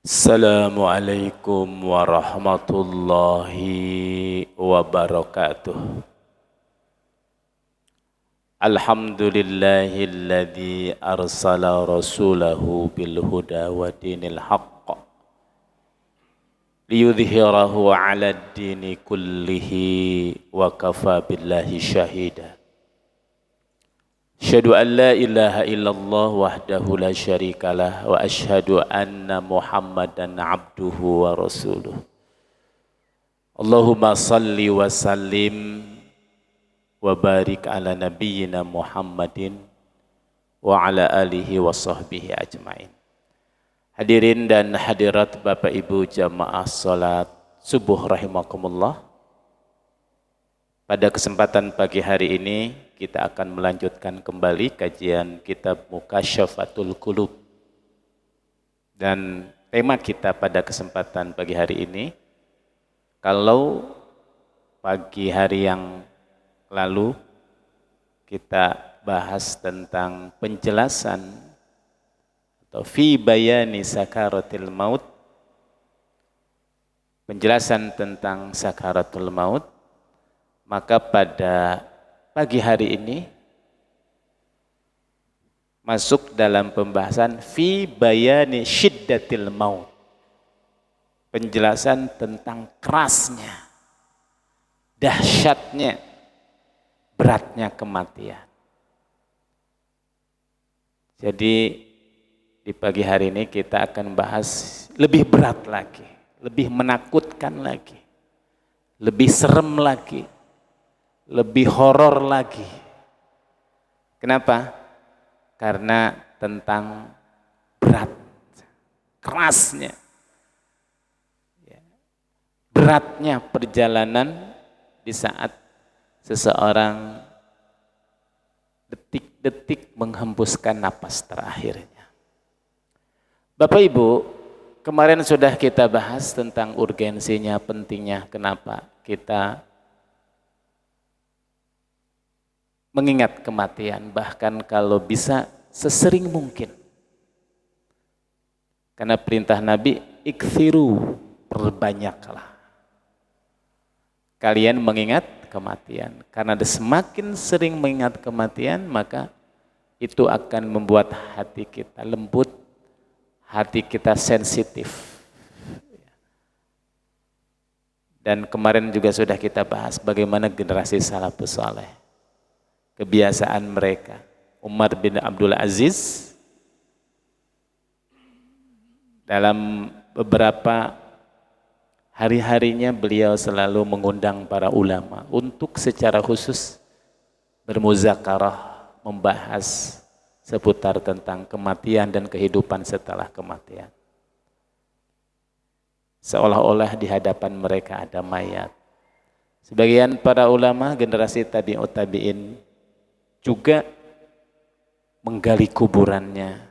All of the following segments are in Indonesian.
Assalamualaikum warahmatullahi wabarakatuh. Alhamdulillahilladzi arsala rasulahu bil huda wa dinil haqq liyudhhirahu 'alad dini kullihi wa kafa billahi syahida. Asyhadu an la ilaha illallah wahdahu la syarikalah wa asyhadu anna Muhammadan abduhu wa rasuluh. Allahumma salli wa sallim wa barik ala nabiyyina Muhammadin wa ala alihi wa sahbihi ajmain. Hadirin dan hadirat Bapak Ibu jamaah salat subuh rahimakumullah. Pada kesempatan pagi hari ini kita akan melanjutkan kembali kajian kitab Mukasyafatul Qulub. Dan tema kita pada kesempatan pagi hari ini, kalau pagi hari yang lalu kita bahas tentang penjelasan atau fi bayani sakaratil maut, penjelasan tentang sakaratul maut, maka pada pagi hari ini masuk dalam pembahasan fi bayani syiddatil maut, penjelasan tentang kerasnya, dahsyatnya, beratnya kematian. Jadi di pagi hari ini kita akan bahas lebih berat lagi, lebih menakutkan lagi, lebih serem lagi, lebih horor lagi. Kenapa? Karena tentang berat, kerasnya, beratnya perjalanan di saat seseorang detik-detik menghembuskan napas terakhirnya. Bapak Ibu, kemarin sudah kita bahas tentang urgensinya, pentingnya kenapa kita mengingat kematian, bahkan kalau bisa sesering mungkin. Karena perintah Nabi, ikthiru, perbanyaklah kalian mengingat kematian. Karena semakin sering mengingat kematian, maka itu akan membuat hati kita lembut, hati kita sensitif. Dan kemarin juga sudah kita bahas bagaimana generasi salafus saleh, kebiasaan mereka. Umar bin Abdul Aziz dalam beberapa hari-harinya beliau selalu mengundang para ulama untuk secara khusus bermuzakarah, membahas seputar tentang kematian dan kehidupan setelah kematian. Seolah-olah di hadapan mereka ada mayat. Sebagian para ulama generasi tabi'ut tabi'in juga menggali kuburannya,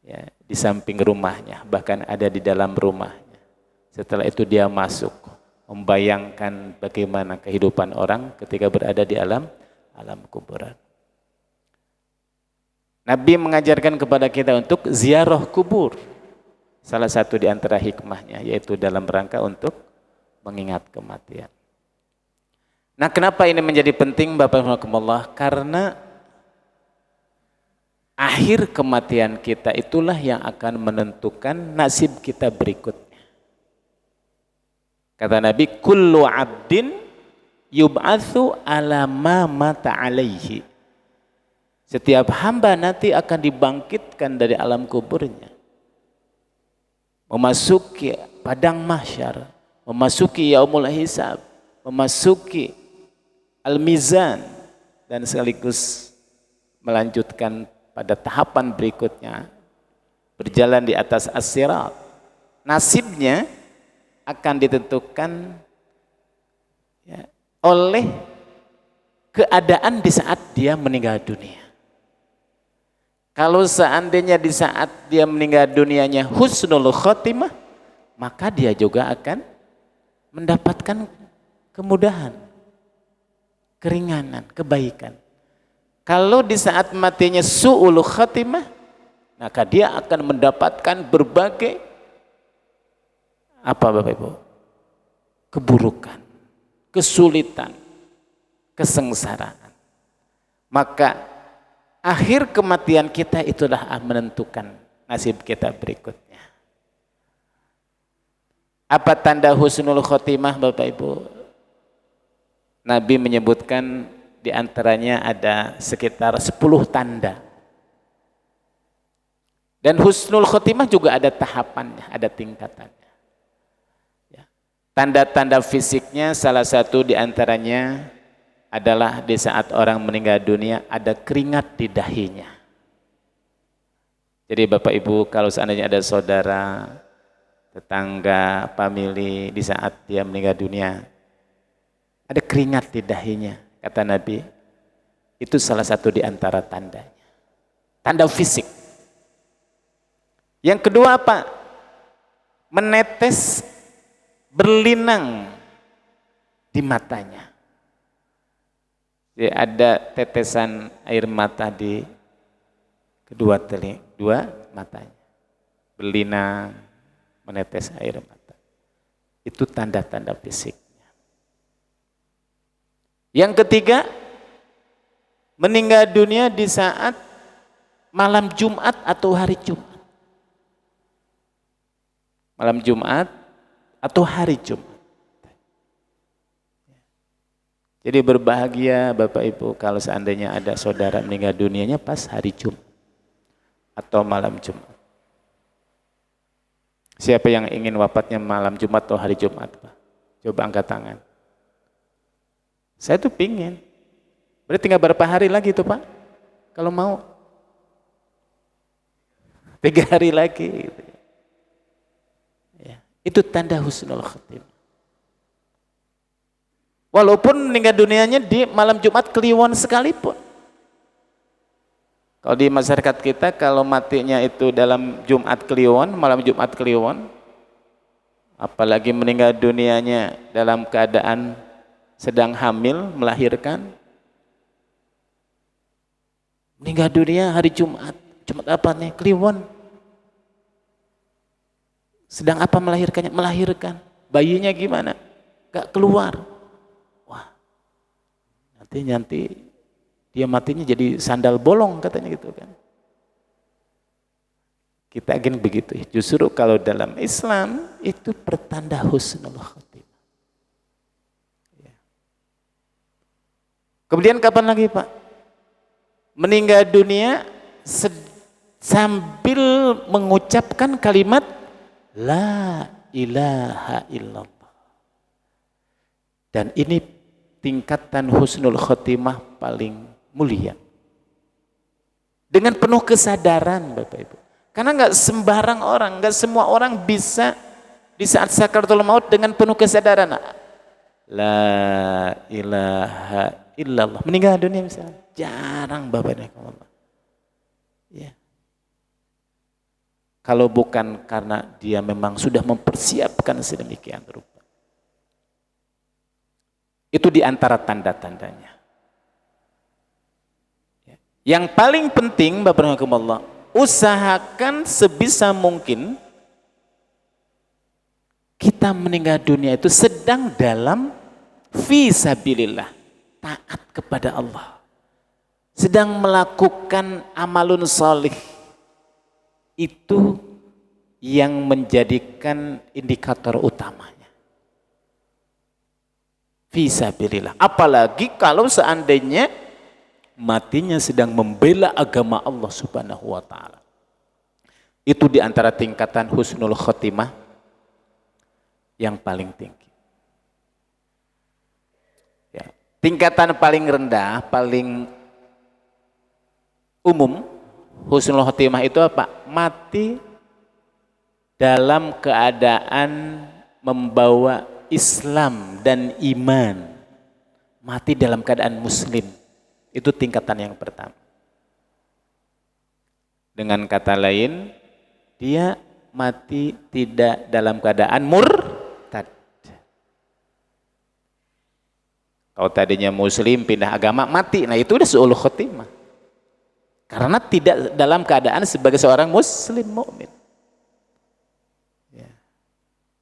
ya, di samping rumahnya, bahkan ada di dalam rumahnya. Setelah itu dia masuk, membayangkan bagaimana kehidupan orang ketika berada di alam kuburan. Nabi mengajarkan kepada kita untuk ziarah kubur. Salah satu di antara hikmahnya yaitu dalam rangka untuk mengingat kematian. Nah, kenapa ini menjadi penting Bapak Ibu? Karena akhir kematian kita itulah yang akan menentukan nasib kita berikutnya. Kata Nabi, kullu abdin yub'atsu ala ma mata alaihi. Setiap hamba nanti akan dibangkitkan dari alam kuburnya, memasuki padang mahsyar, memasuki yaumul hisab, memasuki al-mizan, dan sekaligus melanjutkan pada tahapan berikutnya, berjalan di atas as-sirat. Nasibnya akan ditentukan, ya, oleh keadaan di saat dia meninggal dunia. Kalau seandainya di saat dia meninggal dunianya husnul khotimah, maka dia juga akan mendapatkan kemudahan, keringanan, kebaikan. Kalau di saat matinya su'ul khatimah, maka dia akan mendapatkan berbagai Apa Bapak Ibu? Keburukan, kesulitan, kesengsaraan. Maka akhir kematian kita itulah menentukan nasib kita berikutnya. Apa tanda husnul khotimah Bapak Ibu? Nabi menyebutkan di antaranya ada sekitar 10 tanda. Dan husnul khotimah juga ada tahapannya, ada tingkatannya. Ya. Tanda-tanda fisiknya salah satu di antaranya adalah di saat orang meninggal dunia ada keringat di dahinya. Jadi Bapak Ibu kalau seandainya ada saudara, tetangga, famili di saat dia meninggal dunia, ada keringat di dahinya, kata Nabi, itu salah satu di antara tandanya. Tanda fisik. Yang kedua apa? Menetes berlinang di matanya. Jadi ada tetesan air mata di kedua matanya. Berlinang, menetes air mata. Itu tanda-tanda fisik. Yang ketiga, meninggal dunia di saat malam Jumat atau hari Jumat. Malam Jumat atau hari Jumat. Jadi berbahagia Bapak Ibu kalau seandainya ada saudara meninggal dunianya pas hari Jumat atau malam Jumat. Siapa yang ingin wafatnya malam Jumat atau hari Jumat, Pak? Coba angkat tangan. Saya tuh pingin. Berarti tinggal berapa hari lagi tuh Pak? Kalau mau. 3 hari lagi. Gitu. Ya. Itu tanda husnul khotimah. Walaupun meninggal dunianya di malam Jumat Kliwon sekalipun. Kalau di masyarakat kita kalau matinya itu dalam Jumat Kliwon, malam Jumat Kliwon, apalagi meninggal dunianya dalam keadaan sedang hamil, melahirkan, meninggal dunia hari Jumat. Jumat apa nih? Kliwon. Sedang apa melahirkannya? Melahirkan. Bayinya gimana? Gak keluar. Wah, nanti dia matinya jadi sandal bolong katanya gitu kan. Kita ingin begitu. Justru kalau dalam Islam itu pertanda husnul khotimah. Kemudian kapan lagi Pak? Meninggal dunia sambil mengucapkan kalimat La ilaha illallah. Dan ini tingkatan husnul khotimah paling mulia. Dengan penuh kesadaran Bapak Ibu. Karena nggak sembarang orang, nggak semua orang bisa di saat sakaratul maut dengan penuh kesadaran. La ilaha illallah. Meninggal dunia misalnya. Jarang Bapak Ibu. Ya. Kalau bukan karena dia memang sudah mempersiapkan sedemikian rupa. Itu di antara tanda-tandanya. Ya. Yang paling penting Bapak Ibu, usahakan sebisa mungkin kita meninggal dunia itu sedang dalam fisabilillah, taat kepada Allah, sedang melakukan amalun sholih. Itu yang menjadikan indikator utamanya. Fisabilillah. Apalagi kalau seandainya matinya sedang membela agama Allah Subhanahu wa taala. Itu di antara tingkatan husnul khotimah yang paling tinggi. Ya. Tingkatan paling rendah, paling umum husnul khotimah itu apa? Mati dalam keadaan membawa Islam dan iman. Mati dalam keadaan muslim. Itu tingkatan yang pertama. Dengan kata lain, dia mati tidak dalam keadaan murtad. Kalau tadinya muslim pindah agama mati, nah itu udah su'ul khotimah. Karena tidak dalam keadaan sebagai seorang muslim mukmin. Ya.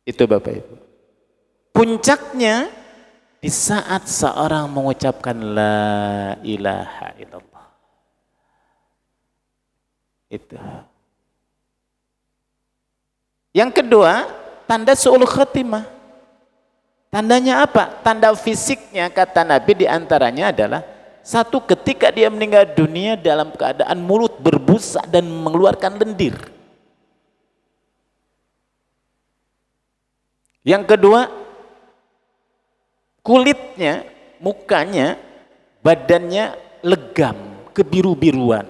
Itu Bapak Ibu. Puncaknya di saat seorang mengucapkan la ilaha illallah. Itu. Yang kedua, tanda su'ul khatimah. Tandanya apa? Tanda fisiknya kata Nabi diantaranya adalah satu, ketika dia meninggal dunia dalam keadaan mulut berbusa dan mengeluarkan lendir. Yang kedua, kulitnya, mukanya, badannya legam, kebiru-biruan.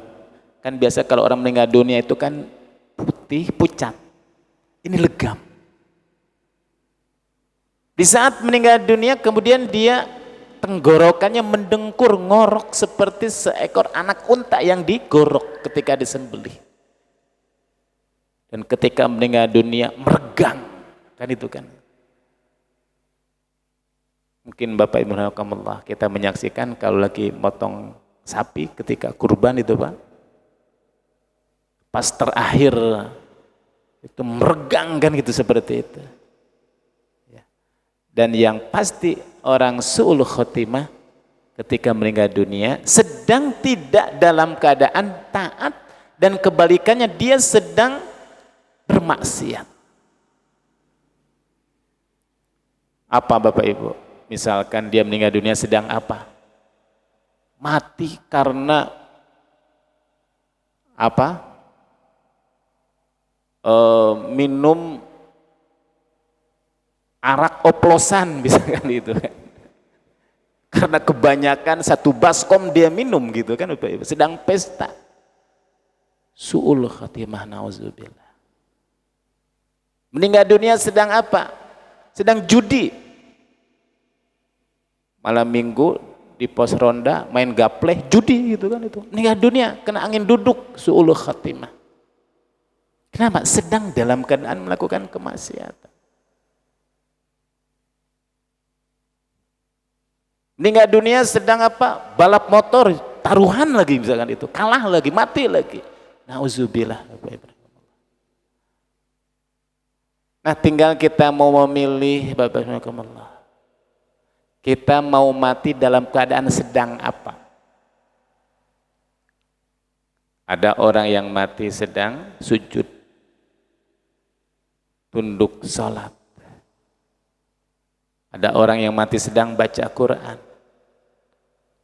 Kan biasa kalau orang meninggal dunia itu kan putih, pucat. Ini legam. Di saat meninggal dunia kemudian dia tenggorokannya mendengkur, ngorok seperti seekor anak unta yang digorok ketika disembelih. Dan ketika meninggal dunia meregang, kan itu kan. Mungkin Bapak Ibu rahimakumullah kita menyaksikan kalau lagi motong sapi ketika kurban itu Pak. Pas terakhir itu meregang kan gitu seperti itu. Dan yang pasti orang su'ul khotimah ketika meninggal dunia sedang tidak dalam keadaan taat dan kebalikannya dia sedang bermaksiat. Apa Bapak Ibu? Misalkan dia meninggal dunia sedang apa? Mati karena apa? Minum arak oplosan misalkan itu kan. Karena kebanyakan satu baskom dia minum gitu kan, sedang pesta. Su'ul khatimah, nauzubillah. Meninggal dunia sedang apa? Sedang judi. Malam minggu di pos ronda main gapleh, judi gitu kan itu. Meninggal dunia kena angin duduk, su'ul khatimah. Kenapa? Sedang dalam keadaan melakukan kemaksiatan. Meninggal dunia sedang apa? Balap motor, taruhan lagi misalkan itu, kalah lagi, mati lagi. Nauzubillah. Nah, tinggal kita mau memilih Bapak Subhanallah. Kita mau mati dalam keadaan sedang apa? Ada orang yang mati sedang sujud, tunduk salat. Ada orang yang mati sedang baca Quran.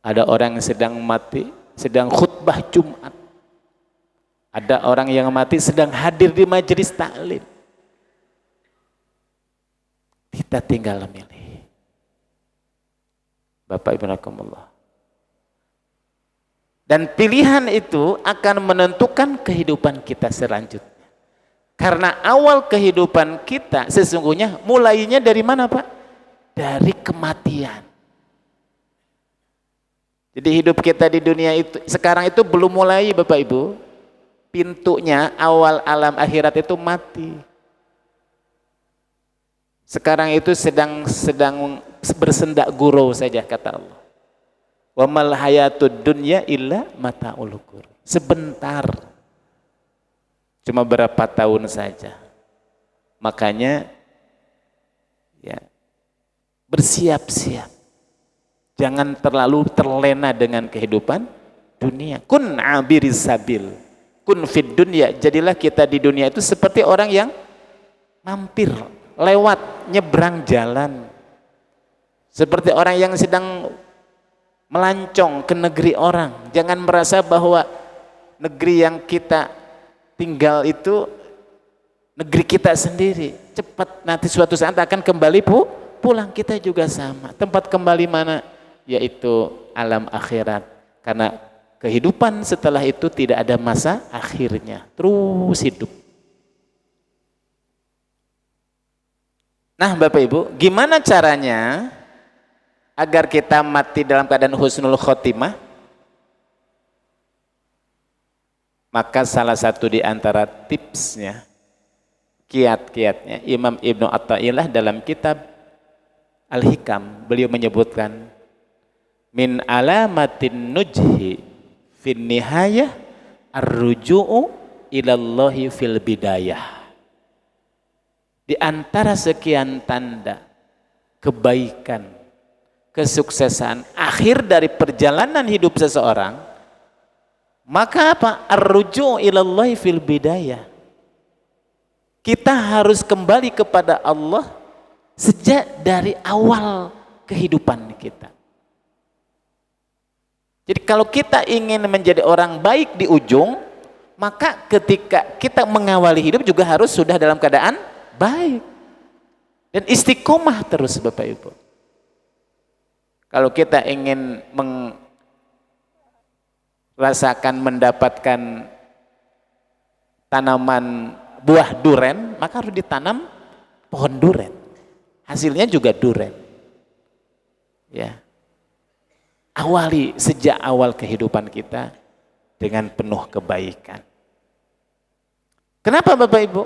Ada orang yang sedang mati sedang khutbah Jumat. Ada orang yang mati sedang hadir di majelis taklim. Kita tinggal memilih. Bapak Ibu rahimakumullah. Dan pilihan itu akan menentukan kehidupan kita selanjutnya. Karena awal kehidupan kita sesungguhnya mulainya dari mana Pak? Dari kematian. Jadi hidup kita di dunia itu sekarang itu belum mulai Bapak Ibu. Pintunya awal alam akhirat itu mati. Sekarang itu sedang bersendak gurau saja kata Allah. Wa mal hayatud dunya illa mata'ul ghurur. Sebentar. Cuma berapa tahun saja. Makanya ya bersiap-siap. Jangan terlalu terlena dengan kehidupan dunia. Kun abiris sabil. Kun fid dunya. Jadilah kita di dunia itu seperti orang yang mampir, lewat, nyebrang jalan. Seperti orang yang sedang melancong ke negeri orang. Jangan merasa bahwa negeri yang kita tinggal itu negeri kita sendiri. Cepat nanti suatu saat akan kembali pulang. Kita juga sama. Tempat kembali mana? Yaitu alam akhirat. Karena kehidupan setelah itu tidak ada masa akhirnya. Terus hidup. Nah Bapak Ibu, gimana caranya agar kita mati dalam keadaan husnul khotimah? Maka salah satu di antara tipsnya, kiat-kiatnya, Imam Ibnu Athaillah dalam kitab Al-Hikam, beliau menyebutkan, min alamatin nujhi fin nihayah ar-ruju'u ilallahi fil bidayah. Di antara sekian tanda kebaikan, kesuksesan akhir dari perjalanan hidup seseorang, maka apa? Ar-ruju' ilallahi fil bidayah. Kita harus kembali kepada Allah sejak dari awal kehidupan kita. Jadi kalau kita ingin menjadi orang baik di ujung, maka ketika kita mengawali hidup juga harus sudah dalam keadaan baik. Dan istiqomah terus Bapak Ibu. Kalau kita ingin mendapatkan tanaman buah duren, maka harus ditanam pohon duren. Hasilnya juga duren. Ya. Awali sejak awal kehidupan kita dengan penuh kebaikan. Kenapa Bapak Ibu?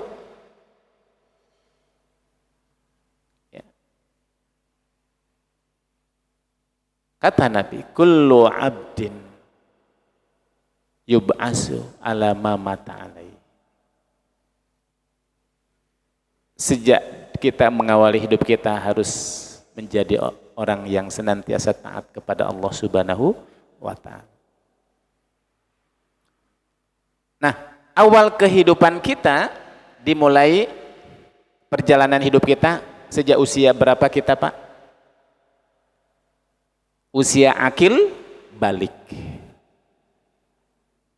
Ya. Kata Nabi, kullu abdin yub'asu ala ma mata alaihi. Sejak kita mengawali hidup kita harus menjadi orang yang senantiasa taat kepada Allah Subhanahu wa ta'ala. Nah, awal kehidupan kita dimulai perjalanan hidup kita sejak usia berapa kita Pak? Usia akil balik.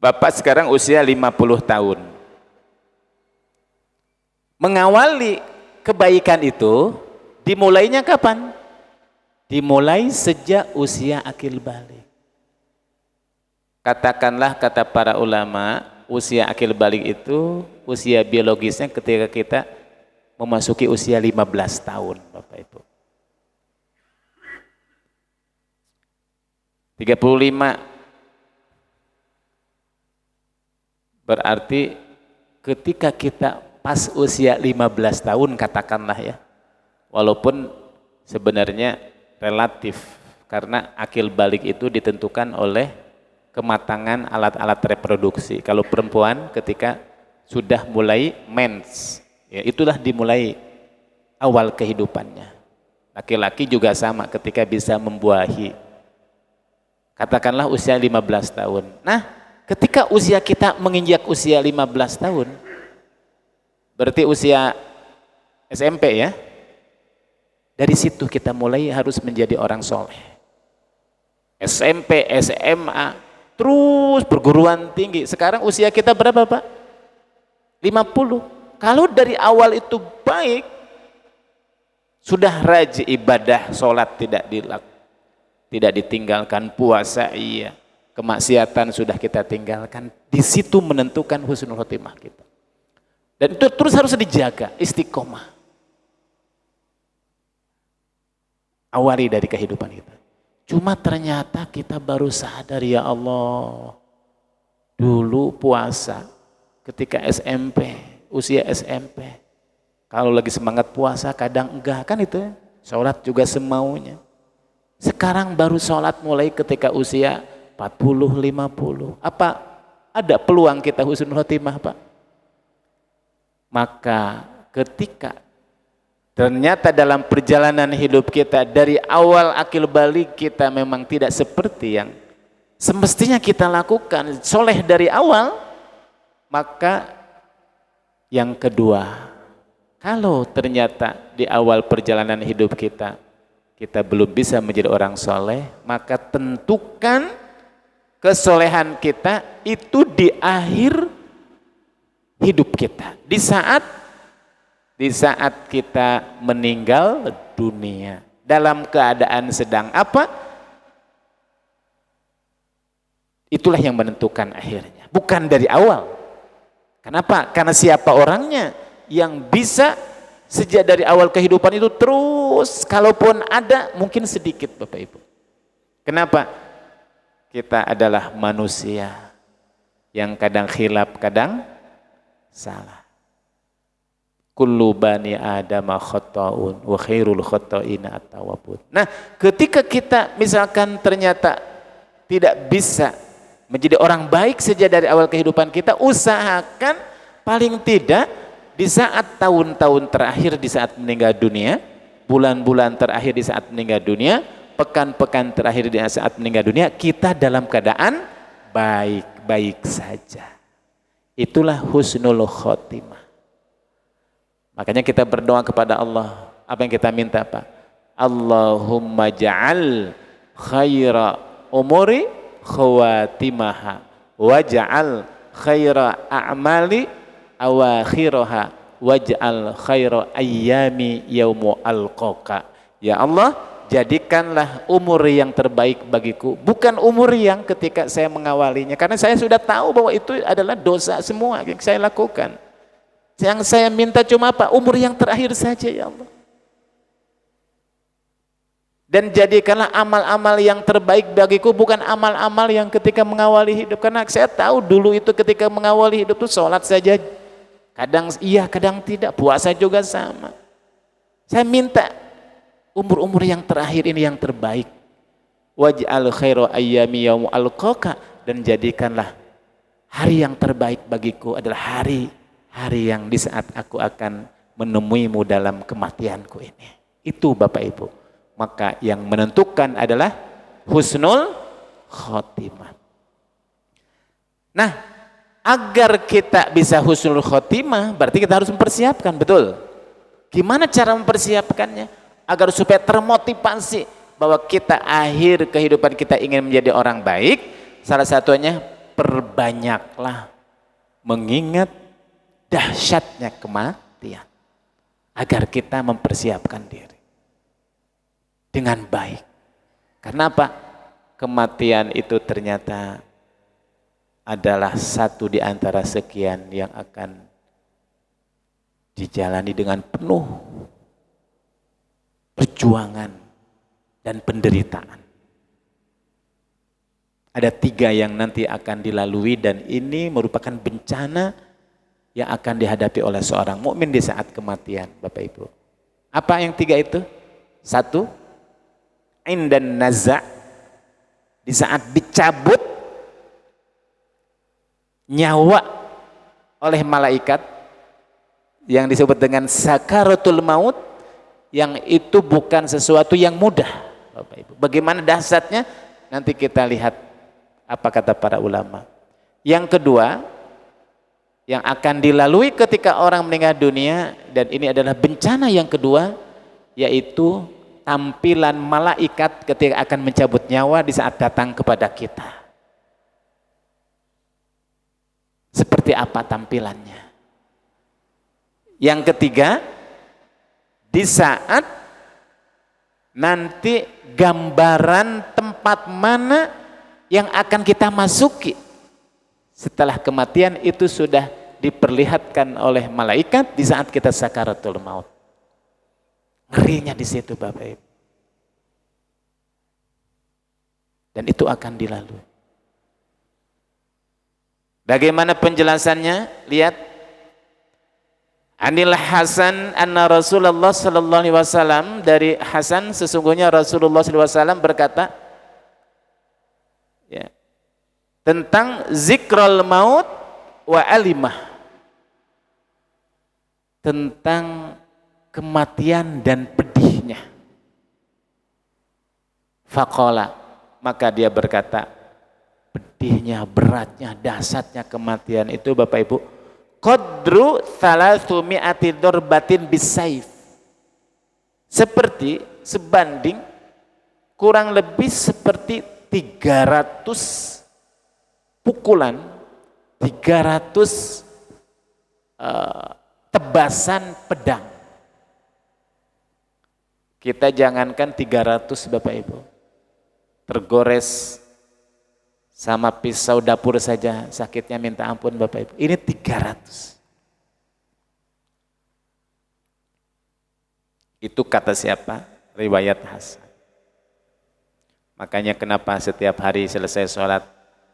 Bapak sekarang usia 50 tahun. Mengawali kebaikan itu dimulainya kapan? Dimulai sejak usia akil balik. Katakanlah kata para ulama, usia akil balik itu usia biologisnya ketika kita memasuki usia 15 tahun, Bapak Ibu. 35 berarti ketika kita pas usia 15 tahun katakanlah ya, walaupun sebenarnya relatif karena akil balik itu ditentukan oleh kematangan alat-alat reproduksi. Kalau perempuan ketika sudah mulai mens, ya itulah dimulai awal kehidupannya. Laki-laki juga sama ketika bisa membuahi. Katakanlah usia 15 tahun. Nah, ketika usia kita menginjak usia 15 tahun, berarti usia SMP ya. Dari situ kita mulai harus menjadi orang soleh. SMP, SMA, terus perguruan tinggi. Sekarang usia kita berapa Pak? 50. Kalau dari awal itu baik, sudah rajin ibadah, sholat tidak ditinggalkan, puasa iya, kemaksiatan sudah kita tinggalkan. Di situ menentukan husnul khotimah kita. Dan itu terus harus dijaga, istiqomah. Awali dari kehidupan kita. Cuma ternyata kita baru sadar, ya Allah, dulu puasa ketika SMP, usia SMP, kalau lagi semangat puasa kadang enggak, kan itu ya? Sholat juga semaunya. Sekarang baru sholat mulai ketika usia 40, 50. Apa ada peluang kita husnul khotimah Pak? Maka ketika ternyata dalam perjalanan hidup kita dari awal akil balik kita memang tidak seperti yang semestinya kita lakukan, soleh dari awal, maka yang kedua, kalau ternyata di awal perjalanan hidup kita belum bisa menjadi orang soleh, maka tentukan kesolehan kita itu di akhir hidup kita, di saat kita meninggal dunia. Dalam keadaan sedang apa? Itulah yang menentukan akhirnya, bukan dari awal. Kenapa? Karena siapa orangnya yang bisa sejak dari awal kehidupan itu terus, kalaupun ada mungkin sedikit Bapak Ibu. Kenapa? Kita adalah manusia yang kadang khilaf, kadang salah. Kullu bani adama khata'un wa khairul khata'ina at-tawwabun. Nah, ketika kita misalkan ternyata tidak bisa menjadi orang baik sejak dari awal kehidupan kita, usahakan paling tidak di saat tahun-tahun terakhir di saat meninggal dunia, bulan-bulan terakhir di saat meninggal dunia, pekan-pekan terakhir di saat meninggal dunia, kita dalam keadaan baik-baik saja. Itulah husnul khotimah. Makanya kita berdoa kepada Allah. Apa yang kita minta, Pak? Allahumma ja'al khaira umuri khawatimaha waj'al khaira a'mali awakhiraha waj'al khaira ayyami yaumu alqaka. Ya Allah, jadikanlah umur yang terbaik bagiku, bukan umur yang ketika saya mengawalinya, karena saya sudah tahu bahwa itu adalah dosa semua yang saya lakukan. Yang saya minta cuma apa? Umur yang terakhir saja ya Allah. Dan jadikanlah amal-amal yang terbaik bagiku, bukan amal-amal yang ketika mengawali hidup. Karena saya tahu dulu itu ketika mengawali hidup itu sholat saja, kadang iya kadang tidak, puasa juga sama. Saya minta umur-umur yang terakhir ini yang terbaik. Waj'al khairu ayyami yaumu alqaka, dan jadikanlah hari yang terbaik bagiku adalah hari yang di saat aku akan menemuimu dalam kematianku ini. Itu Bapak Ibu. Maka yang menentukan adalah husnul khotimah. Nah, agar kita bisa husnul khotimah berarti kita harus mempersiapkan, betul? Gimana cara mempersiapkannya? Agar supaya termotivasi bahwa kita akhir kehidupan kita ingin menjadi orang baik, salah satunya perbanyaklah mengingat dahsyatnya kematian agar kita mempersiapkan diri dengan baik. Karena apa? Kematian itu ternyata adalah satu di antara sekian yang akan dijalani dengan penuh perjuangan dan penderitaan. Ada 3 yang nanti akan dilalui, dan ini merupakan bencana yang akan dihadapi oleh seorang mukmin di saat kematian, Bapak Ibu. Apa yang 3 itu? 1, indan naza', di saat dicabut nyawa oleh malaikat yang disebut dengan sakaratul maut, yang itu bukan sesuatu yang mudah, Bapak Ibu. Bagaimana dahsyatnya nanti kita lihat apa kata para ulama. Yang kedua yang akan dilalui ketika orang meninggal dunia, dan ini adalah bencana yang kedua, yaitu tampilan malaikat ketika akan mencabut nyawa di saat datang kepada kita. Seperti apa tampilannya? Yang ketiga, di saat nanti gambaran tempat mana yang akan kita masuki setelah kematian itu sudah diperlihatkan oleh malaikat di saat kita sakaratul maut. Ngerinya di situ Bapak Ibu. Dan itu akan dilalui. Bagaimana penjelasannya? Lihat. Anil Hasan anna Rasulullah sallallahu alaihi wasallam, dari Hasan sesungguhnya Rasulullah sallallahu alaihi wasallam berkata, ya, tentang zikrul maut wa alimah, tentang kematian dan pedihnya. Faqala, maka dia berkata, pedihnya, beratnya, dahsyatnya kematian itu Bapak Ibu, qadru 300 dorbatin bisayf, seperti sebanding kurang lebih seperti 300 pukulan, 300 tebasan pedang. Kita jangankan 300 Bapak Ibu, tergores sama pisau dapur saja sakitnya minta ampun Bapak Ibu. Ini 300. Itu kata siapa? Riwayat Hasan. Makanya kenapa setiap hari selesai sholat,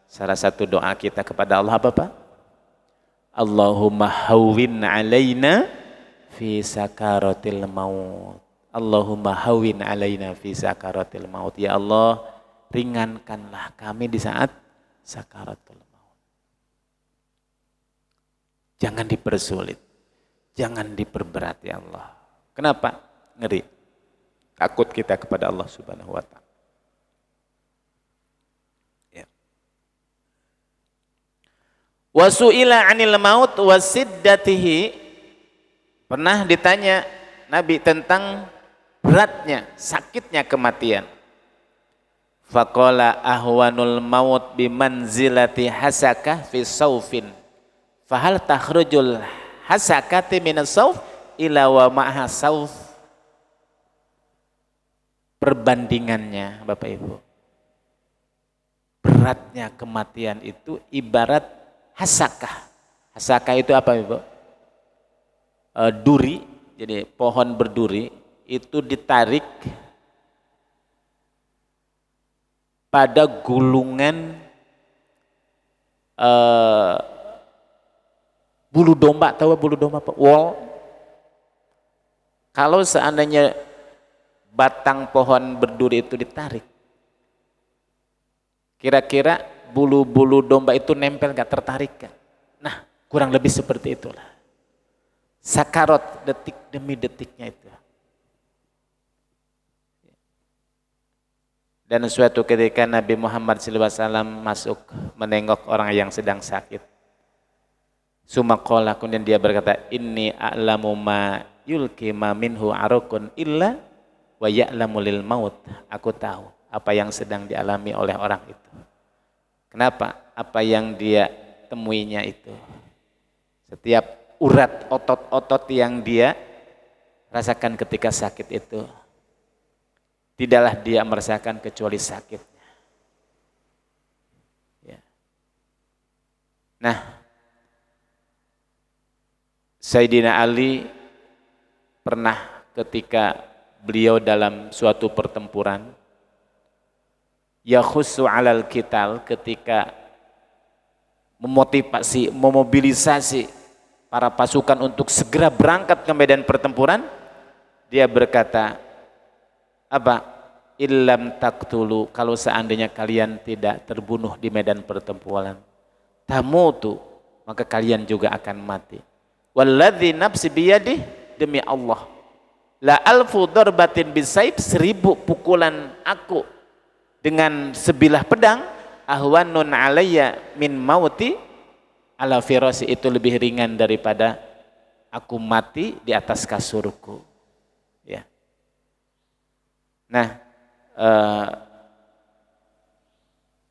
salah satu doa kita kepada Allah apa Pak? Allahumma hawwin alaina fi sakaratil maut. Allahumma hawwin alaina fi sakaratil maut. Ya Allah, ringankanlah kami di saat sakaratul maut. Jangan dipersulit. Jangan diperberat ya Allah. Kenapa? Ngeri. Takut kita kepada Allah Subhanahu wa ta'ala. Ya. Wa su'ila 'anil maut wa siddatihi. Pernah ditanya Nabi tentang beratnya, sakitnya kematian. Faqala ahwanul maut bimanzilati hasakah fi saufin. Fahal takhrujul hasakati minas sauf ila wa ma'ha sauf. Perbandingannya Bapak Ibu, beratnya kematian itu ibarat hasakah. Hasakah itu apa Ibu? Duri, jadi pohon berduri itu ditarik pada gulungan bulu domba. Tahu bulu domba Pak? Wol. Kalau seandainya batang pohon berduri itu ditarik, kira-kira bulu-bulu domba itu nempel gak, tertarik kan? Nah, kurang lebih seperti itulah. Sakarot, detik demi detiknya itu. Dan suatu ketika Nabi Muhammad SAW masuk menengok orang yang sedang sakit. Sumakola, kemudian dia berkata, inni a'lamu ma yulki ma minhu arukun illa wa ya'lamu lil maut. Aku tahu apa yang sedang dialami oleh orang itu. Kenapa? Apa yang dia temuinya itu. Setiap urat otot-otot yang dia rasakan ketika sakit itu, tidaklah dia merasakan kecuali sakitnya. Ya. Nah, Sayyidina Ali pernah ketika beliau dalam suatu pertempuran, yakhussu alal qital, ketika memotivasi, memobilisasi para pasukan untuk segera berangkat ke medan pertempuran, dia berkata, apa? Illam taqtulu, kalau seandainya kalian tidak terbunuh di medan pertempuran, tamutu, maka kalian juga akan mati. Walladzi nafsi biyadih, demi Allah, la alfu darbatin bisaib, 1000 pukulan aku dengan sebilah pedang, ahwanun alayya min mauti ala firasi, itu lebih ringan daripada aku mati di atas kasurku. Ya. Nah,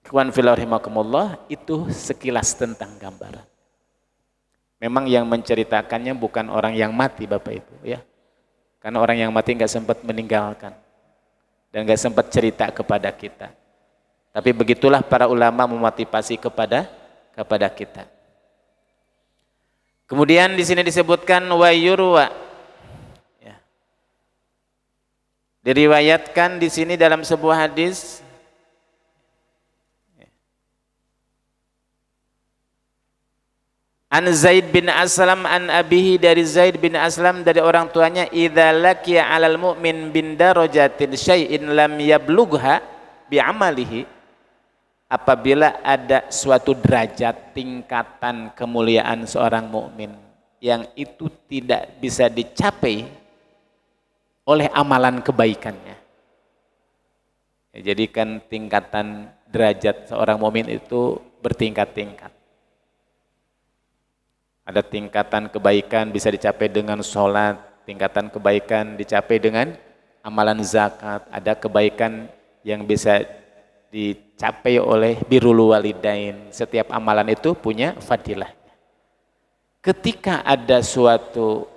ikhwan fillah rahimakumullah, itu sekilas tentang gambaran. Memang yang menceritakannya bukan orang yang mati Bapak Ibu, ya. Karena orang yang mati nggak sempat meninggalkan dan nggak sempat cerita kepada kita. Tapi begitulah para ulama memotivasi kepada kita. Kemudian di sini disebutkan wa yurwa, ya. Diriwayatkan di sini dalam sebuah hadis, an Zaid bin Aslam an abihi, dari Zaid bin Aslam dari orang tuanya, idza laqiya 'alal mu'min bin darajatin syai'in lam yablugha bi 'amalihi, apabila ada suatu derajat tingkatan kemuliaan seorang mukmin yang itu tidak bisa dicapai oleh amalan kebaikannya. Ya, jadi kan tingkatan derajat seorang mukmin itu bertingkat-tingkat. Ada tingkatan kebaikan bisa dicapai dengan sholat, tingkatan kebaikan dicapai dengan amalan zakat, ada kebaikan yang bisa dicapai oleh birrul walidain. Setiap amalan itu punya fadilahnya. Ketika ada suatu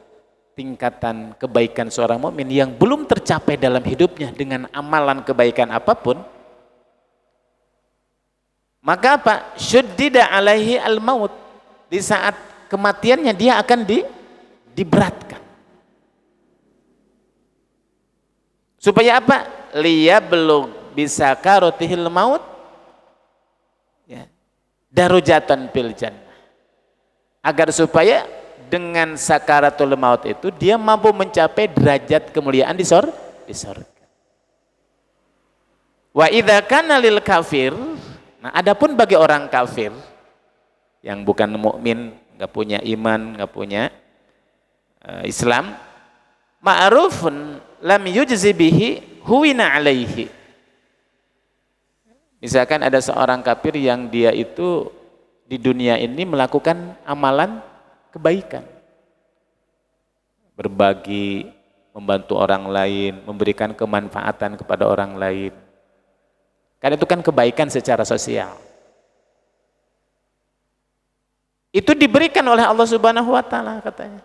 tingkatan kebaikan seorang mukmin yang belum tercapai dalam hidupnya dengan amalan kebaikan apapun, maka apa? Syuddida alaihi al-maut, di saat kematiannya dia akan diberatkan. Supaya apa? Liyablu bisa karotihil maut, ya, darujatan fil jannah, agar supaya dengan sakaratul maut itu dia mampu mencapai derajat kemuliaan di surga. Wa idza kana lil kafir, nah adapun bagi orang kafir yang bukan mukmin, nggak punya iman, nggak punya Islam, ma'rufun lam yujzi bihi huwina alaihi. Misalkan ada seorang kafir yang dia itu di dunia ini melakukan amalan kebaikan, berbagi, membantu orang lain, memberikan kemanfaatan kepada orang lain. Karena itu kan kebaikan secara sosial. Itu diberikan oleh Allah Subhanahu wa taala katanya.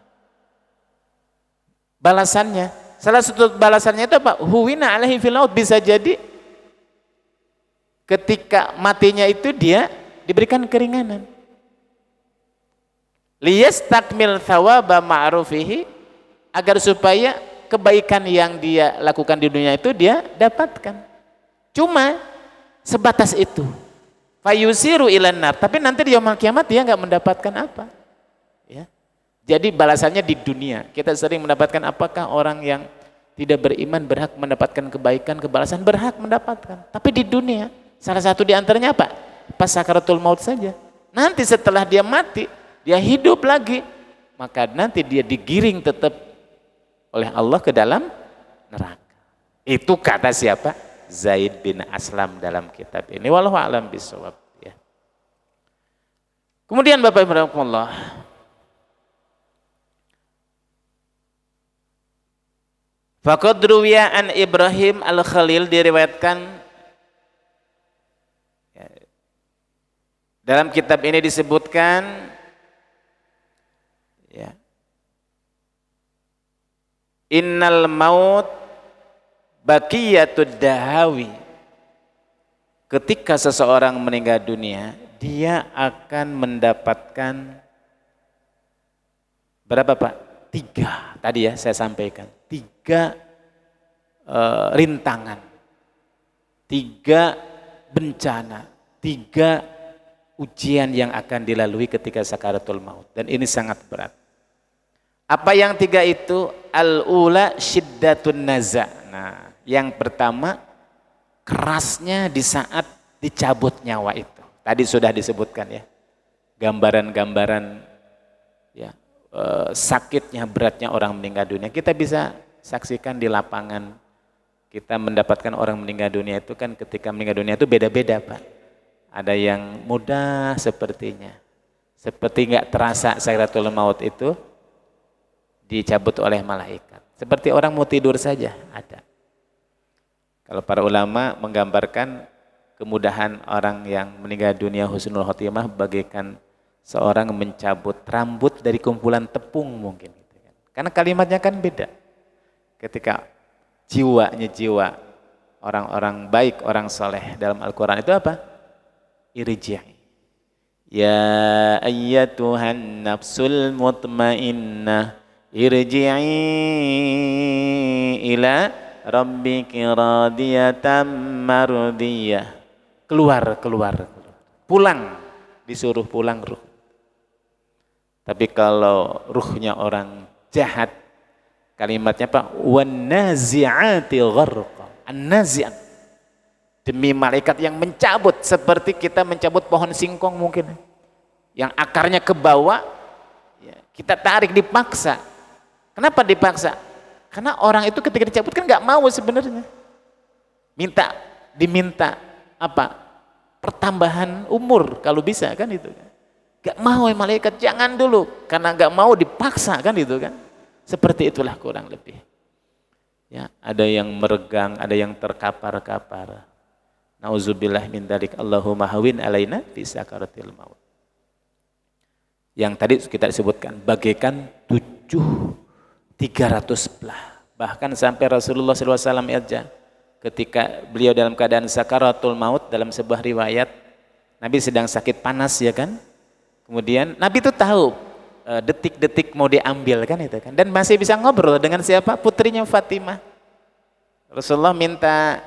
Balasannya, salah satu balasannya itu apa? Huwina alaihi fil maut, bisa jadi ketika matinya itu dia diberikan keringanan. Liyastakmil thawaba ma'rufihi, agar supaya kebaikan yang dia lakukan di dunia itu dia dapatkan. Cuma sebatas itu. Fayusiru ilan nar, tapi nanti di yaumul kiamat dia nggak mendapatkan apa. Ya. Jadi balasannya di dunia. Kita sering mendapatkan, apakah orang yang tidak beriman berhak mendapatkan kebaikan, kebalasan? Berhak mendapatkan. Tapi di dunia, salah satu di antaranya apa? Pas sakaratul maut saja. Nanti setelah dia mati, dia hidup lagi, maka nanti dia digiring tetap oleh Allah ke dalam neraka. Itu kata siapa? Zaid bin Aslam dalam kitab ini. Wallahu a'lam bishawab. Ya. Kemudian Bapak Ibu rahimakumullah, faqad ruwiya an Ibrahim al-Khalil, diriwayatkan ya, dalam kitab ini disebutkan ya, innal maut baqiyatud dahawi. Ketika seseorang meninggal dunia, dia akan mendapatkan berapa Pak? 3. Tadi ya saya sampaikan. 3 rintangan. 3 bencana. 3 ujian yang akan dilalui ketika sakaratul maut. Dan ini sangat berat. Apa yang 3 itu? Al-ula syiddatun naza. Nah, yang pertama kerasnya di saat dicabut nyawa itu. Tadi sudah disebutkan ya. Gambaran-gambaran ya, sakitnya, beratnya orang meninggal dunia. Kita bisa saksikan di lapangan. Kita mendapatkan orang meninggal dunia itu kan, ketika meninggal dunia itu beda-beda Pak. Ada yang mudah sepertinya. Seperti nggak terasa sakaratul maut itu dicabut oleh malaikat. Seperti orang mau tidur saja ada. Kalau para ulama menggambarkan kemudahan orang yang meninggal dunia husnul khotimah bagaikan seorang mencabut rambut dari kumpulan tepung mungkin. Karena kalimatnya kan beda. Ketika jiwa orang-orang baik, orang soleh dalam Al-Quran itu apa? Irji'i. Ya ayyatuhan nafsul mutmainnah irji'i ila rabbiki radiyatan mardiyah. Keluar. Pulang, disuruh pulang ruh. Tapi kalau ruhnya orang jahat, kalimatnya apa? Wan-nazi'ati gharqa. An-nazi'at. Demi malaikat yang mencabut, seperti kita mencabut pohon singkong mungkin. Yang akarnya ke bawah, ya, kita tarik dipaksa. Kenapa dipaksa? Karena orang itu ketika dicabut kan nggak mau sebenarnya. Diminta apa? Pertambahan umur kalau bisa kan itu kan. Gak mau malaikat, jangan dulu, karena gak mau dipaksa kan itu kan. Seperti itulah kurang lebih. Ya, ada yang meregang, ada yang terkapar-kapar. Nauzubillah min dzalik. Allahumma hawin alaina fi sakaratil maut. Yang tadi kita sebutkan bagaikan 300 belah. Bahkan sampai Rasulullah SAW ketika beliau dalam keadaan sakaratul maut, dalam sebuah riwayat Nabi sedang sakit panas ya kan. Kemudian Nabi itu tahu detik-detik mau diambil kan itu kan, dan masih bisa ngobrol dengan siapa? Putrinya Fatimah. Rasulullah minta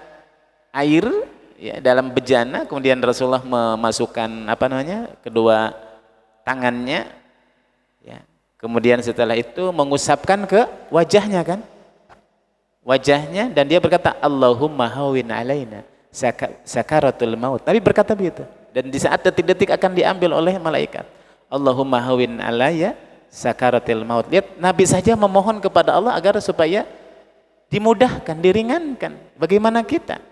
air ya dalam bejana, kemudian Rasulullah memasukkan kedua tangannya ya. Kemudian setelah itu mengusapkan ke wajahnya kan. Wajahnya, dan dia berkata Allahumma hawin alaina sakaratul maut. Nabi berkata begitu. Dan di saat detik-detik akan diambil oleh malaikat, Allahumma hawin alaya sakaratil maut. Lihat, Nabi saja memohon kepada Allah agar supaya dimudahkan, diringankan. Bagaimana kita?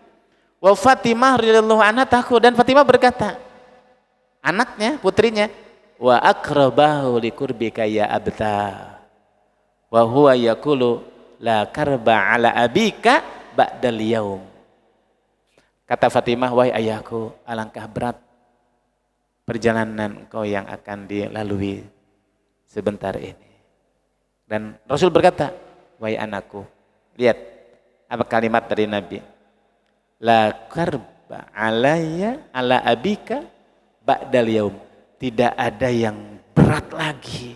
Wa Fatimah radhiyallahu anha takut, dan Fatimah berkata, anaknya, putrinya, wa akrabahu likurbika ya abta wa huwa yaqulu la karba ala abika ba'dal yaum. Kata Fatimah, wahai ayahku, alangkah berat perjalanan engkau yang akan dilalui sebentar ini. Dan Rasul berkata, wahai anakku, lihat apa kalimat dari Nabi, la karba alayya ala abika ba'dal yaum. Tidak ada yang berat lagi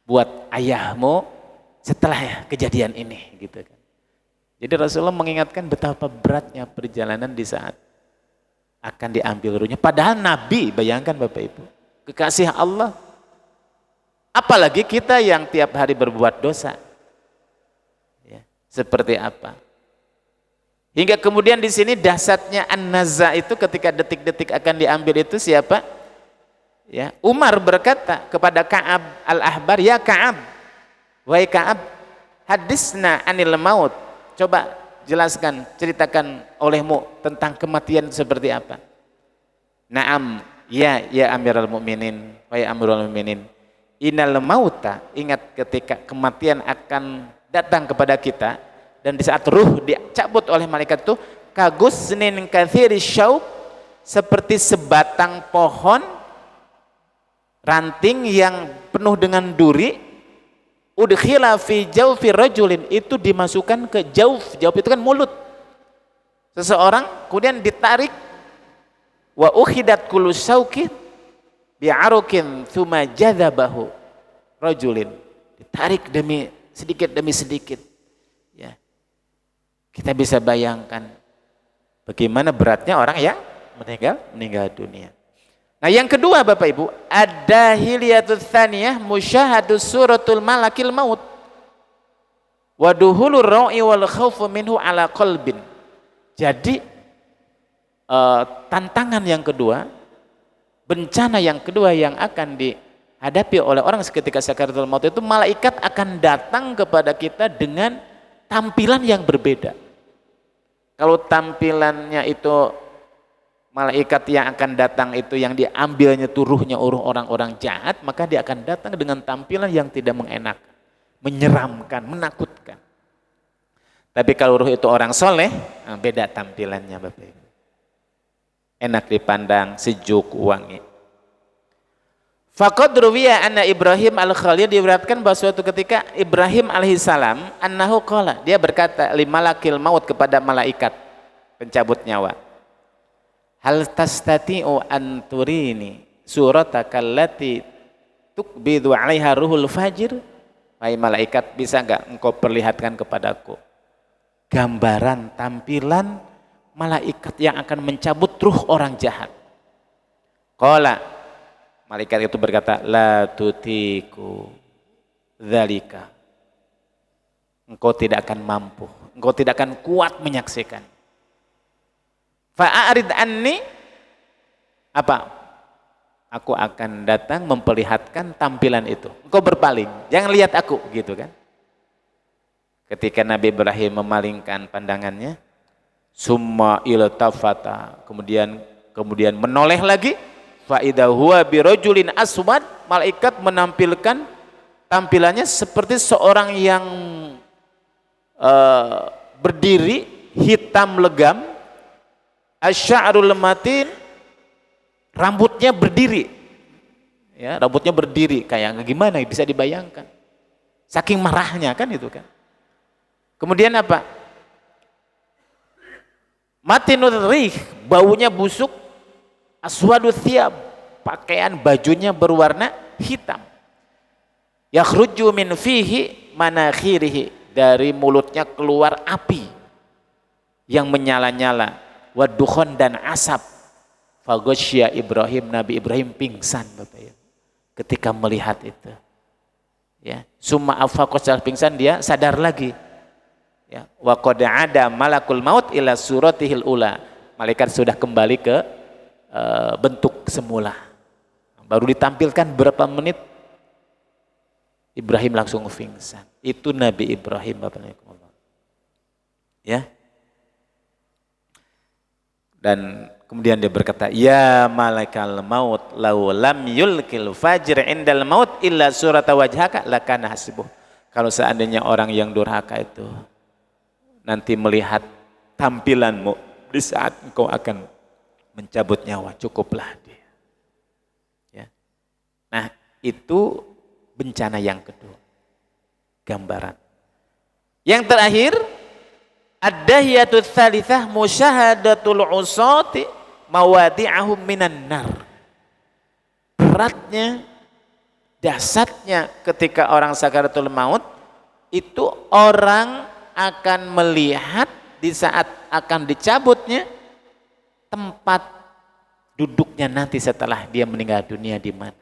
buat ayahmu setelah kejadian ini, gitu kan. Jadi Rasulullah mengingatkan betapa beratnya perjalanan di saat akan diambil ruhnya. Padahal Nabi, bayangkan Bapak Ibu, kekasih Allah, apalagi kita yang tiap hari berbuat dosa, ya, seperti apa. Hingga kemudian di sini dahsyatnya an-naza itu ketika detik-detik akan diambil itu siapa? Ya, Umar berkata kepada Ka'ab al-Ahbar, ya Ka'ab, wahai Ka'ab, hadisna anil maut. Coba jelaskan, ceritakan olehmu tentang kematian seperti apa. Naam, ya Amirul Mukminin, wahai Amirul Mukminin. Innal mauta, ingat ketika kematian akan datang kepada kita, dan di saat ruh dicabut oleh malaikat itu, kagusnin katsiri syaub, seperti sebatang pohon ranting yang penuh dengan duri, udkhila fi jawfi rajulin, itu dimasukkan ke jauf. Jauf itu kan mulut seseorang, kemudian ditarik, wa ukhidat kullu syaukin bi'arukin thumma jadzabahu rajulin, ditarik demi sedikit, ya. Kita bisa bayangkan bagaimana beratnya orang yang meninggal dunia. Nah, yang kedua Bapak Ibu, ad-dahiliyatul tsaniyah musyahadus suratul malakil maut wa duhulur ra'i wal khaufu minhu ala qalbin. Jadi tantangan yang kedua, bencana yang kedua yang akan dihadapi oleh orang ketika sakaratul maut itu, malaikat akan datang kepada kita dengan tampilan yang berbeda. Kalau tampilannya itu malaikat yang akan datang itu yang diambilnya turuhnya orang-orang jahat, maka dia akan datang dengan tampilan yang tidak mengenakan, menyeramkan, menakutkan. Tapi kalau ruh itu orang soleh, beda tampilannya Bapak Ibu. Enak dipandang, sejuk, wangi. Faqad ruwiya anna Ibrahim al-Khalil, diriwayatkan bahwa suatu ketika Ibrahim alaihissalam annahu qala, dia berkata limalakil maut, kepada malaikat pencabut nyawa, hal tastati'u an turini surataka allati tukbidu 'alaiha ruhul fajir. Wahai malaikat, bisa enggak engkau perlihatkan kepadaku gambaran tampilan malaikat yang akan mencabut ruh orang jahat? Qala, malaikat itu berkata, la tutiku dzalika, engkau tidak akan mampu, engkau tidak akan kuat menyaksikan. Fa'arid anni, apa? Aku akan datang memperlihatkan tampilan itu. Engkau berpaling, jangan lihat aku, gitu kan. Ketika Nabi Ibrahim memalingkan pandangannya, summa iltafata, kemudian menoleh lagi, fa idza huwa birajulin aswad, malaikat menampilkan tampilannya seperti seorang yang berdiri, hitam legam, asy'arul matin, rambutnya berdiri, ya, rambutnya berdiri, kayak gimana bisa dibayangkan, saking marahnya kan itu kan. Kemudian apa? Matinur rih, baunya busuk, aswadul thiyab, pakaian bajunya berwarna hitam, yakhruju min fihi manakhirihi, dari mulutnya keluar api yang menyala-nyala, wadukhon, dan asap. Faghasya Ibrahim, Nabi Ibrahim pingsan Bapak ya, ketika melihat itu, ya. Summa afaqa, setelah pingsan dia sadar lagi, ya. Wa qad ada malakul maut ila suratihil ula, malaikat sudah kembali ke bentuk semula, baru ditampilkan berapa menit Ibrahim langsung pingsan. Itu Nabi Ibrahim, Bapak Ibu. Ya. Dan kemudian dia berkata, ya malakal maut law lam yulkil fajr indal maut illa surata wajhaka lakana hasibuh. Kalau seandainya orang yang durhaka itu nanti melihat tampilanmu di saat engkau akan mencabut nyawa, cukuplah dia. Ya. Nah, itu bencana yang kedua. Gambaran. Yang terakhir, ad-dahiyatul tsalitsah musyahadatul usati mawadi'ahum minan nar. Beratnya, dahsyatnya ketika orang sakaratul maut itu orang akan melihat di saat akan dicabutnya tempat duduknya nanti setelah dia meninggal dunia di mana.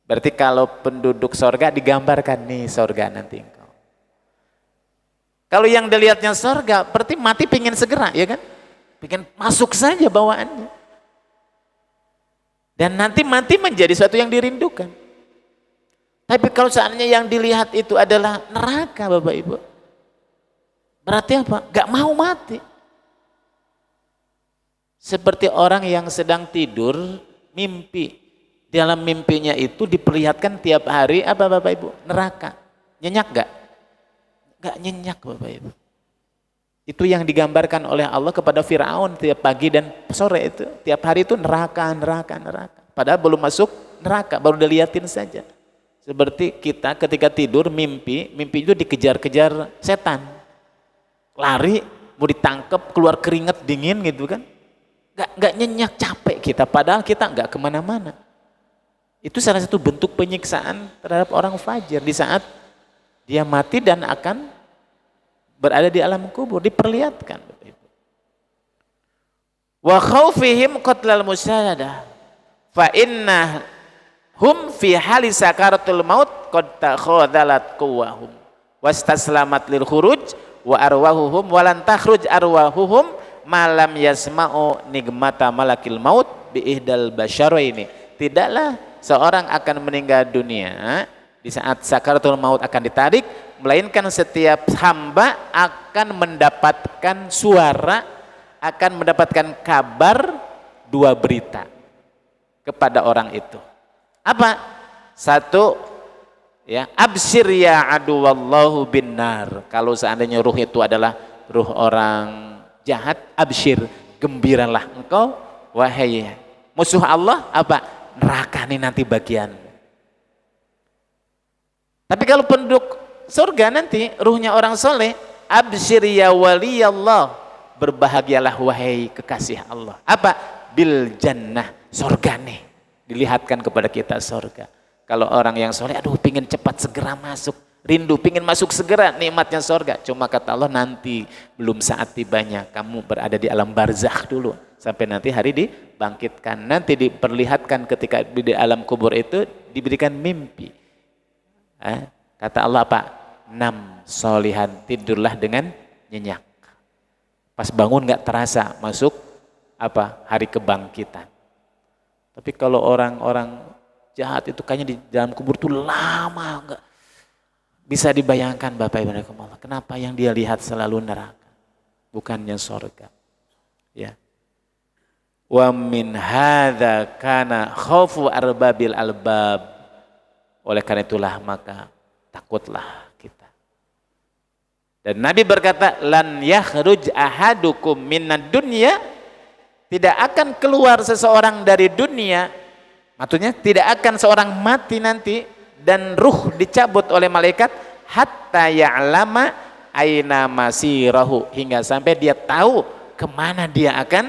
Berarti kalau penduduk sorga digambarkan nih sorga nanti engkau. Kalau yang dilihatnya sorga, berarti mati pengen segera, ya kan? Pengen masuk saja bawaannya. Dan nanti mati menjadi sesuatu yang dirindukan. Tapi kalau seandainya yang dilihat itu adalah neraka, Bapak Ibu. Berarti apa? Gak mau mati. Seperti orang yang sedang tidur, mimpi. Dalam mimpinya itu diperlihatkan tiap hari apa Bapak Ibu? Neraka. Nyenyak gak? Gak nyenyak Bapak Ibu. Itu yang digambarkan oleh Allah kepada Fir'aun tiap pagi dan sore itu. Tiap hari itu neraka, neraka, neraka. Padahal belum masuk neraka, baru dilihatin saja. Seperti kita ketika tidur mimpi, mimpi itu dikejar-kejar setan. Lari, mau ditangkap, keluar keringat dingin gitu kan. Gak nyenyak, capek kita. Padahal kita gak kemana-mana. Itu salah satu bentuk penyiksaan terhadap orang fajir di saat dia mati dan akan berada di alam kubur, diperlihatkan. Wa khaufihim qatlal musyahadah fa inna hum fi hali sakaratul maut qad takhadhalat quwwahum wastaslamat lil khuruj wa arwahuhum walan takhruj arwahuhum malam yasma'u nigmata malakil maut bi ihdal basyaraini. Tidaklah seorang akan meninggal dunia di saat sakaratul maut akan ditarik, melainkan setiap hamba akan mendapatkan suara, akan mendapatkan kabar dua berita kepada orang itu. Apa? Satu, ya, absyir ya aduwallahu binnar. Kalau seandainya ruh itu adalah ruh orang jahat, absyir, gembiralah engkau wahai musuh Allah, apa? Neraka nih nanti bagian. Tapi kalau penduduk surga nanti ruhnya orang soleh, absyir ya waliyallah, berbahagialah wahai kekasih Allah. Apa? Bil jannah, surga nih dilihatkan kepada kita surga. Kalau orang yang soleh, aduh pingin cepat segera masuk, rindu pingin masuk segera nikmatnya surga. Cuma kata Allah nanti belum saat tibanya, kamu berada di alam barzakh dulu sampai nanti hari dibangkitkan. Nanti diperlihatkan ketika di alam kubur itu diberikan mimpi. Kata Allah apa? Nam solihan, tidurlah dengan nyenyak. Pas bangun nggak terasa masuk apa? Hari kebangkitan. Tapi kalau orang-orang jahat itu kayaknya di dalam kubur itu lama, nggak bisa dibayangkan Bapak Ibu Allah. Kenapa yang dia lihat selalu neraka, bukannya surga? Ya. Wa min hadza kana khaufu arbabil albab. Oleh karena itulah maka takutlah kita. Dan Nabi berkata, lan yakhruj ahadukum minad dunya, tidak akan keluar seseorang dari dunia. Maksudnya tidak akan seorang mati nanti dan ruh dicabut oleh malaikat hatta ya'lama aina masirahu, hingga sampai dia tahu kemana dia akan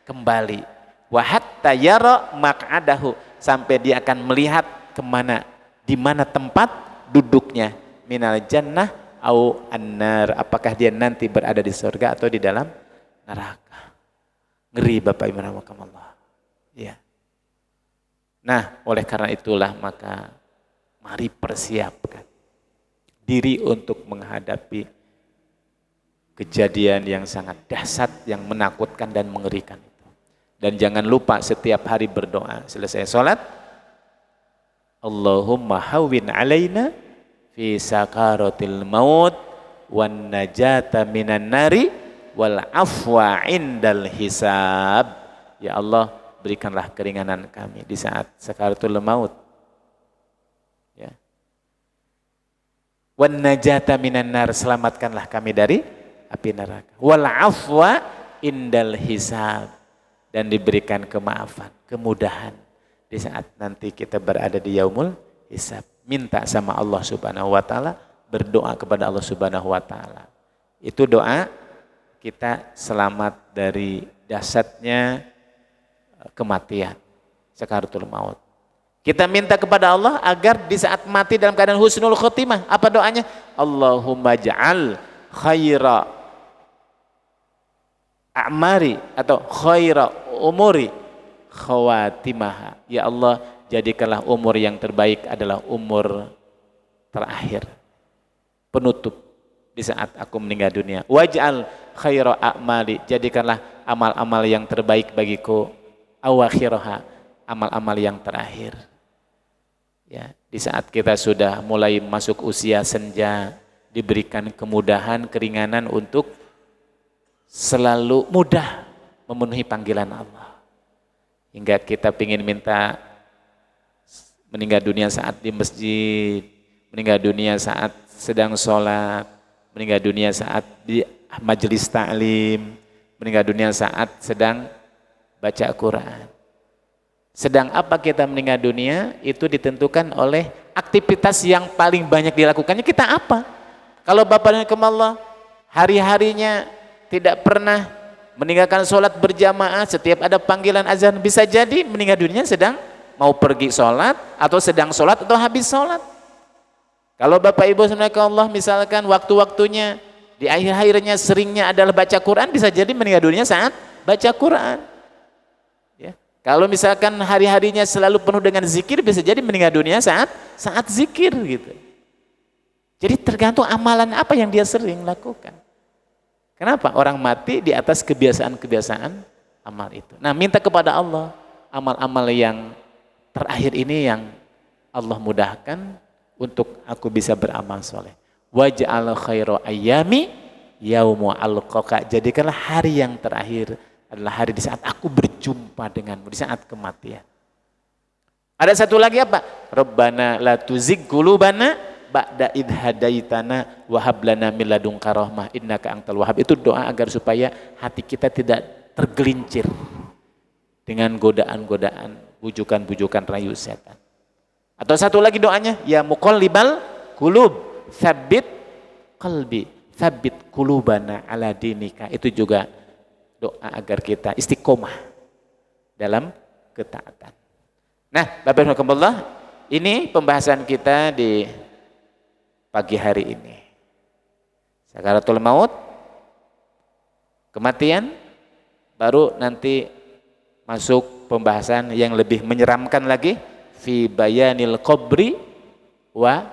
kembali. Wa hatta yara maq'adahu, sampai dia akan melihat kemana, di mana tempat duduknya, minal jannah au annar, apakah dia nanti berada di surga atau di dalam neraka. Ngeri Bapak Ibu rahimakumullah. Ya. Nah, oleh karena itulah maka mari persiapkan diri untuk menghadapi kejadian yang sangat dahsyat, yang menakutkan dan mengerikan itu. Dan jangan lupa setiap hari berdoa selesai sholat, Allahumma hawwin alaina fi sakaratil maut wan najata minan nari wal afwa indal hisab. Ya Allah, berikanlah keringanan kami di saat sakaratul maut. Ya. Wan najata minan nar, selamatkanlah kami dari api neraka. Wal afwa indal hisab, dan diberikan kemaafan, kemudahan di saat nanti kita berada di yaumul hisab. Minta sama Allah Subhanahu wa taala, berdoa kepada Allah Subhanahu wa taala. Itu doa kita selamat dari dahsyatnya kematian, sakaratul maut. Kita minta kepada Allah agar di saat mati dalam keadaan husnul khotimah. Apa doanya? Allahumma ja'al khaira a'mari atau khaira umuri khawatimaha. Ya Allah, jadikanlah umur yang terbaik adalah umur terakhir, penutup di saat aku meninggal dunia. Waj'al khaira a'mali, jadikanlah amal-amal yang terbaik bagiku awakhiraha, amal-amal yang terakhir. Ya, di saat kita sudah mulai masuk usia senja, diberikan kemudahan, keringanan untuk selalu mudah memenuhi panggilan Allah. Hingga kita ingin minta meninggal dunia saat di masjid, meninggal dunia saat sedang sholat, meninggal dunia saat di majelis ta'lim, meninggal dunia saat sedang baca Quran. Sedang apa kita meninggal dunia itu ditentukan oleh aktivitas yang paling banyak dilakukannya kita apa. Kalau Bapak dan Allah hari-harinya tidak pernah meninggalkan sholat berjamaah, setiap ada panggilan azan, bisa jadi meninggal dunia sedang mau pergi sholat, atau sedang sholat, atau habis sholat. Kalau Bapak Ibu Allah misalkan waktu-waktunya di akhir-akhirnya seringnya adalah baca Quran, bisa jadi meninggal dunia saat baca Quran. Ya. Kalau misalkan hari-harinya selalu penuh dengan zikir, bisa jadi meninggal dunia saat zikir gitu. Jadi tergantung amalan apa yang dia sering lakukan. Kenapa? Orang mati di atas kebiasaan-kebiasaan amal itu. Nah, minta kepada Allah amal-amal yang terakhir ini yang Allah mudahkan untuk aku bisa beramal soleh. Waj'al khairu ayyami yaumu alqaka, jadikanlah hari yang terakhir adalah hari di saat aku berjumpa denganmu, di saat kematian. Ada satu lagi apa? Rabbana la tuzigh qulubana ba'da idh hadaitana wa hab lana min ladunka rahmah innaka antal wahhab. Itu doa agar supaya hati kita tidak tergelincir dengan godaan-godaan, bujukan-bujukan rayu setan. Atau satu lagi doanya, ya muqallibal qulub tsabbit qalbi tsabbit qulubana ala dinika. Itu juga doa agar kita istiqomah dalam ketaatan. Nah, Bapak Ibu sekalian, ini pembahasan kita di pagi hari ini. Sakaratul maut, kematian, baru nanti masuk pembahasan yang lebih menyeramkan lagi, fi bayanil qabri wa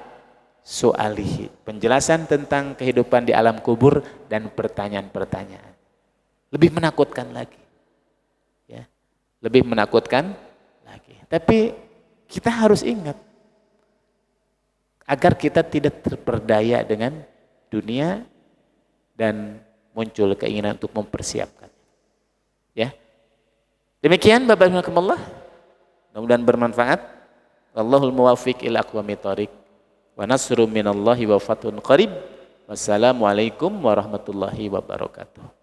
su'alihi, penjelasan tentang kehidupan di alam kubur dan pertanyaan-pertanyaan. Lebih menakutkan lagi. Ya. Lebih menakutkan lagi. Tapi kita harus ingat agar kita tidak terperdaya dengan dunia dan muncul keinginan untuk mempersiapkan. Ya. Demikian Bapak Ibu sekalian, mudah-mudahan bermanfaat. Wallahul muwaffiq ila aqwamit thoriq. Wa nasrun minallahi wa fathun qarib. Wassalamualaikum warahmatullahi wabarakatuh.